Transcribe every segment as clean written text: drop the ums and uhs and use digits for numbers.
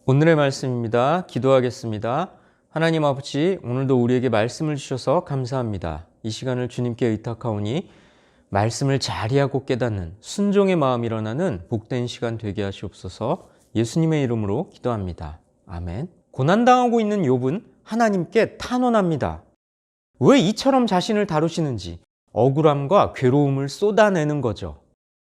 오늘의 말씀입니다. 기도하겠습니다. 하나님 아버지, 오늘도 우리에게 말씀을 주셔서 감사합니다. 이 시간을 주님께 의탁하오니 말씀을 잘 이해하고 깨닫는 순종의 마음이 일어나는 복된 시간 되게 하시옵소서. 예수님의 이름으로 기도합니다. 아멘. 고난당하고 있는 욥은 하나님께 탄원합니다. 왜 이처럼 자신을 다루시는지 억울함과 괴로움을 쏟아내는 거죠.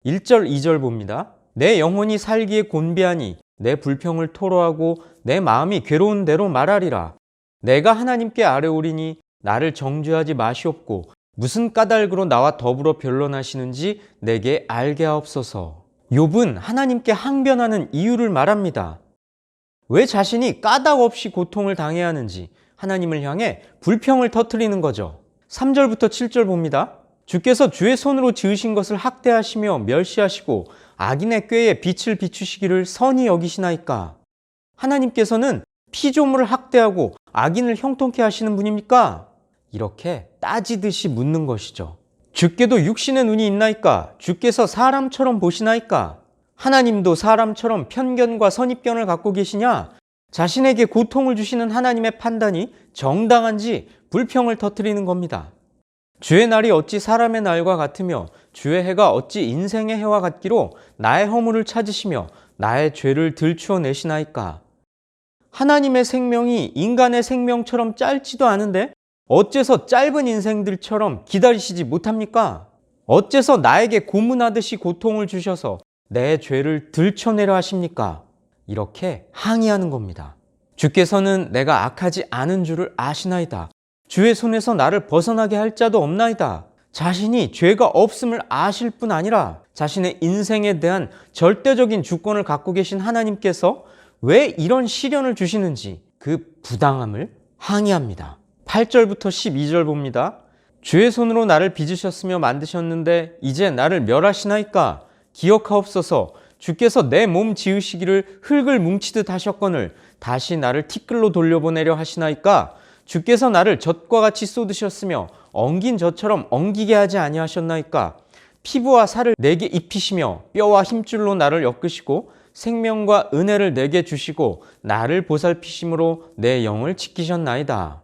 1절, 2절 봅니다. 내 영혼이 살기에 곤비하니 내 불평을 토로하고 내 마음이 괴로운 대로 말하리라. 내가 하나님께 아뢰오리니 나를 정죄하지 마시옵고 무슨 까닭으로 나와 더불어 변론하시는지 내게 알게 하옵소서. 욥은 하나님께 항변하는 이유를 말합니다. 왜 자신이 까닭 없이 고통을 당해야 하는지 하나님을 향해 불평을 터뜨리는 거죠. 3절부터 7절 봅니다. 주께서 주의 손으로 지으신 것을 학대하시며 멸시하시고 악인의 꾀에 빛을 비추시기를 선히 여기시나이까? 하나님께서는 피조물을 학대하고 악인을 형통케 하시는 분입니까? 이렇게 따지듯이 묻는 것이죠. 주께도 육신의 눈이 있나이까? 주께서 사람처럼 보시나이까? 하나님도 사람처럼 편견과 선입견을 갖고 계시냐? 자신에게 고통을 주시는 하나님의 판단이 정당한지 불평을 터뜨리는 겁니다. 주의 날이 어찌 사람의 날과 같으며 주의 해가 어찌 인생의 해와 같기로 나의 허물을 찾으시며 나의 죄를 들추어내시나이까? 하나님의 생명이 인간의 생명처럼 짧지도 않은데 어째서 짧은 인생들처럼 기다리시지 못합니까? 어째서 나에게 고문하듯이 고통을 주셔서 내 죄를 들춰내려 하십니까? 이렇게 항의하는 겁니다. 주께서는 내가 악하지 않은 줄을 아시나이다. 주의 손에서 나를 벗어나게 할 자도 없나이다. 자신이 죄가 없음을 아실 뿐 아니라 자신의 인생에 대한 절대적인 주권을 갖고 계신 하나님께서 왜 이런 시련을 주시는지 그 부당함을 항의합니다. 8절부터 12절 봅니다. 주의 손으로 나를 빚으셨으며 만드셨는데 이제 나를 멸하시나이까? 기억하옵소서. 주께서 내 몸 지으시기를 흙을 뭉치듯 하셨거늘 다시 나를 티끌로 돌려보내려 하시나이까? 주께서 나를 젖과 같이 쏟으셨으며 엉긴 젖처럼 엉기게 하지 아니하셨나이까? 피부와 살을 내게 입히시며 뼈와 힘줄로 나를 엮으시고 생명과 은혜를 내게 주시고 나를 보살피심으로 내 영을 지키셨나이다.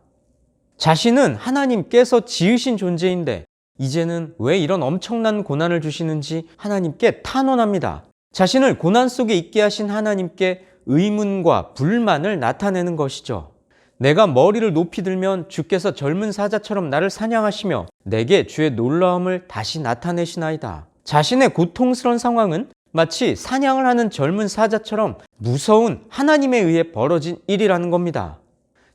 자신은 하나님께서 지으신 존재인데 이제는 왜 이런 엄청난 고난을 주시는지 하나님께 탄원합니다. 자신을 고난 속에 있게 하신 하나님께 의문과 불만을 나타내는 것이죠. 내가 머리를 높이 들면 주께서 젊은 사자처럼 나를 사냥하시며 내게 주의 놀라움을 다시 나타내시나이다. 자신의 고통스러운 상황은 마치 사냥을 하는 젊은 사자처럼 무서운 하나님에 의해 벌어진 일이라는 겁니다.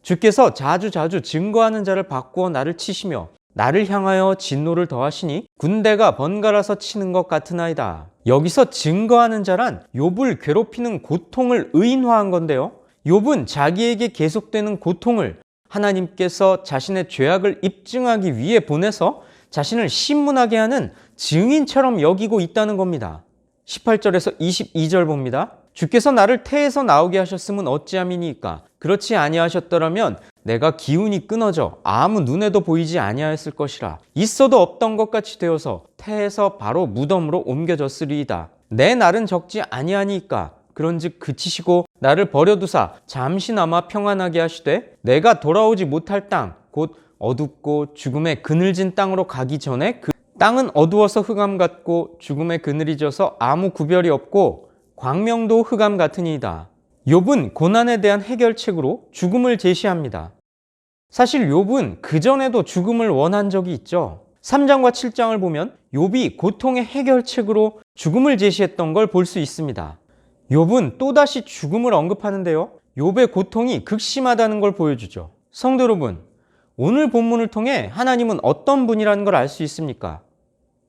주께서 자주 증거하는 자를 바꾸어 나를 치시며 나를 향하여 진노를 더하시니 군대가 번갈아서 치는 것 같으나이다. 여기서 증거하는 자란 욥을 괴롭히는 고통을 의인화한 건데요. 욥은 자기에게 계속되는 고통을 하나님께서 자신의 죄악을 입증하기 위해 보내서 자신을 신문하게 하는 증인처럼 여기고 있다는 겁니다. 18절에서 22절 봅니다. 주께서 나를 태에서 나오게 하셨음은 어찌함이니까? 그렇지 아니하셨더라면 내가 기운이 끊어져 아무 눈에도 보이지 아니하였을 것이라. 있어도 없던 것 같이 되어서 태에서 바로 무덤으로 옮겨졌으리이다. 내 날은 적지 아니하니까 그런즉 그치시고 나를 버려두사 잠시나마 평안하게 하시되 내가 돌아오지 못할 땅 곧 어둡고 죽음의 그늘진 땅으로 가기 전에 그 땅은 어두워서 흑암 같고 죽음의 그늘이 져서 아무 구별이 없고 광명도 흑암 같으니이다. 욥은 고난에 대한 해결책으로 죽음을 제시합니다. 사실 욥은 그전에도 죽음을 원한 적이 있죠. 3장과 7장을 보면 욥이 고통의 해결책으로 죽음을 제시했던 걸 볼 수 있습니다. 욥은 또다시 죽음을 언급하는데요. 욥의 고통이 극심하다는 걸 보여주죠. 성도 여러분, 오늘 본문을 통해 하나님은 어떤 분이라는 걸 알 수 있습니까?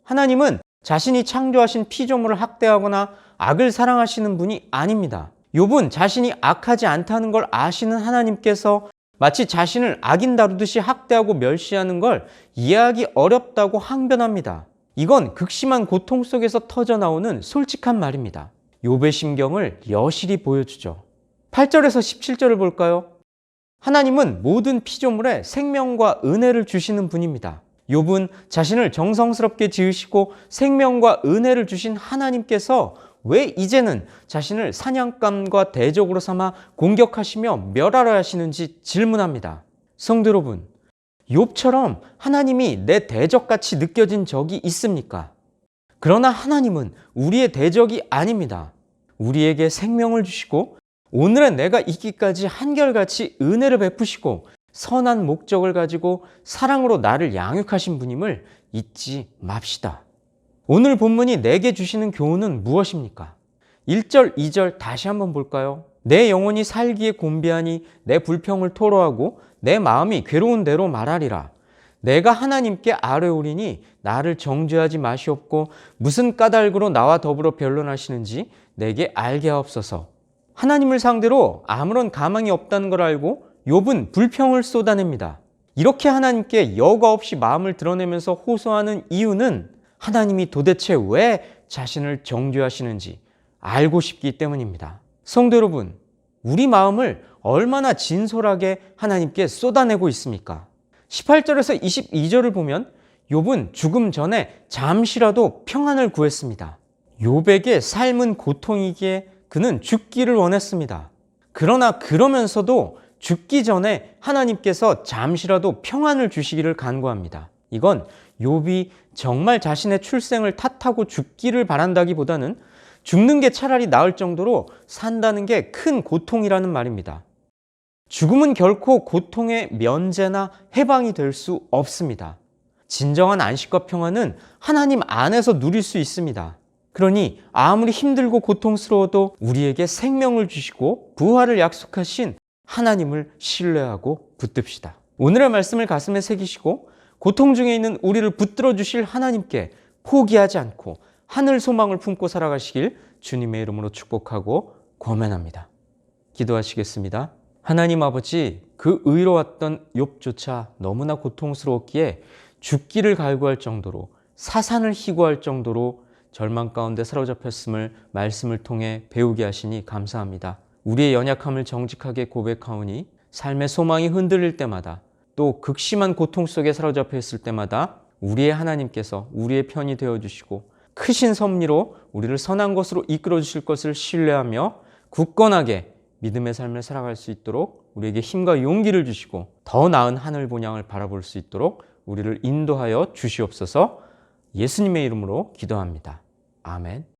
하나님은 자신이 창조하신 피조물을 학대하거나 악을 사랑하시는 분이 아닙니다. 욥은 자신이 악하지 않다는 걸 아시는 하나님께서 마치 자신을 악인 다루듯이 학대하고 멸시하는 걸 이해하기 어렵다고 항변합니다. 이건 극심한 고통 속에서 터져나오는 솔직한 말입니다. 욥의 심경을 여실히 보여주죠. 8절에서 17절을 볼까요? 하나님은 모든 피조물에 생명과 은혜를 주시는 분입니다. 욥은 자신을 정성스럽게 지으시고 생명과 은혜를 주신 하나님께서 왜 이제는 자신을 사냥감과 대적으로 삼아 공격하시며 멸하려 하시는지 질문합니다. 성도 여러분, 욥처럼 하나님이 내 대적같이 느껴진 적이 있습니까? 그러나 하나님은 우리의 대적이 아닙니다. 우리에게 생명을 주시고 오늘의 내가 있기까지 한결같이 은혜를 베푸시고 선한 목적을 가지고 사랑으로 나를 양육하신 분임을 잊지 맙시다. 오늘 본문이 내게 주시는 교훈은 무엇입니까? 1절, 2절 다시 한번 볼까요? 내 영혼이 살기에 곤비하니 내 불평을 토로하고 내 마음이 괴로운 대로 말하리라. 내가 하나님께 아뢰오리니 나를 정죄하지 마시옵고 무슨 까닭으로 나와 더불어 변론하시는지 내게 알게 하옵소서. 하나님을 상대로 아무런 가망이 없다는 걸 알고 욥은 불평을 쏟아냅니다. 이렇게 하나님께 여과 없이 마음을 드러내면서 호소하는 이유는 하나님이 도대체 왜 자신을 정죄하시는지 알고 싶기 때문입니다. 성도 여러분, 우리 마음을 얼마나 진솔하게 하나님께 쏟아내고 있습니까? 18절에서 22절을 보면 욥은 죽음 전에 잠시라도 평안을 구했습니다. 욥에게 삶은 고통이기에 그는 죽기를 원했습니다. 그러나 그러면서도 죽기 전에 하나님께서 잠시라도 평안을 주시기를 간구합니다. 이건 욥이 정말 자신의 출생을 탓하고 죽기를 바란다기보다는 죽는 게 차라리 나을 정도로 산다는 게 큰 고통이라는 말입니다. 죽음은 결코 고통의 면제나 해방이 될 수 없습니다. 진정한 안식과 평안은 하나님 안에서 누릴 수 있습니다. 그러니 아무리 힘들고 고통스러워도 우리에게 생명을 주시고 부활을 약속하신 하나님을 신뢰하고 붙듭시다. 오늘의 말씀을 가슴에 새기시고 고통 중에 있는 우리를 붙들어 주실 하나님께 포기하지 않고 하늘 소망을 품고 살아가시길 주님의 이름으로 축복하고 권면합니다. 기도하시겠습니다. 하나님 아버지, 그 의로웠던 욥조차 너무나 고통스러웠기에 죽기를 갈구할 정도로 사산을 희고할 정도로 절망 가운데 사로잡혔음을 말씀을 통해 배우게 하시니 감사합니다. 우리의 연약함을 정직하게 고백하오니 삶의 소망이 흔들릴 때마다 또 극심한 고통 속에 사로잡혀 있을 때마다 우리의 하나님께서 우리의 편이 되어주시고 크신 섭리로 우리를 선한 것으로 이끌어 주실 것을 신뢰하며 굳건하게 믿음의 삶을 살아갈 수 있도록 우리에게 힘과 용기를 주시고 더 나은 하늘 본향을 바라볼 수 있도록 우리를 인도하여 주시옵소서. 예수님의 이름으로 기도합니다. 아멘.